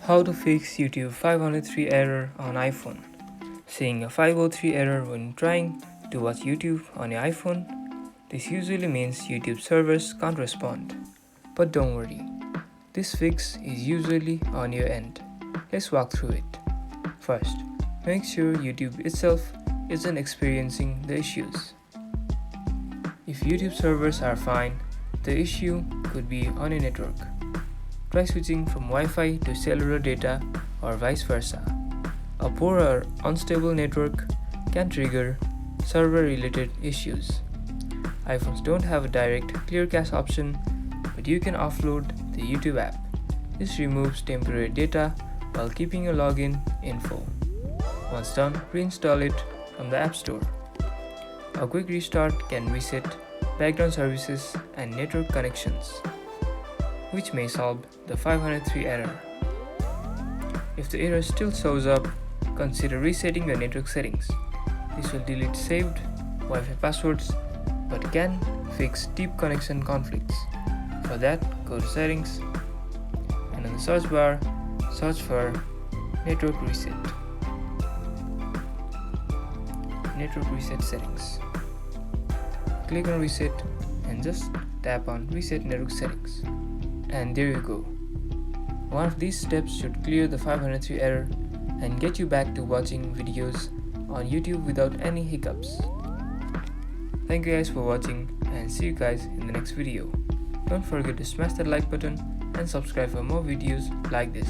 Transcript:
How to fix YouTube 503 error on iPhone. Seeing a 503 error when trying to watch YouTube on your iPhone? This usually means YouTube servers can't respond. But don't worry, this fix is usually on your end. Let's walk through it. First, make sure YouTube itself isn't experiencing the issues. If YouTube servers are fine, the issue could be on your network. Try switching from Wi-Fi to cellular data or vice versa. A poor or unstable network can trigger server-related issues. iPhones don't have a direct Clearcast option, but you can offload the YouTube app. This removes temporary data while keeping your login info. Once done, reinstall it from the App Store. A quick restart can reset background services and network connections, which may solve the 503 error. If the error still shows up, consider resetting the network settings. This will delete saved Wi-Fi passwords but can fix deep connection conflicts. For that, go to Settings and in the search bar, search for Network Reset. Network Reset Settings. Click on Reset and just tap on Reset Network Settings. And there you go. One of these steps should clear the 503 error and get you back to watching videos on YouTube without any hiccups. Thank you guys for watching and see you guys in the next video. Don't forget to smash that like button and subscribe for more videos like this.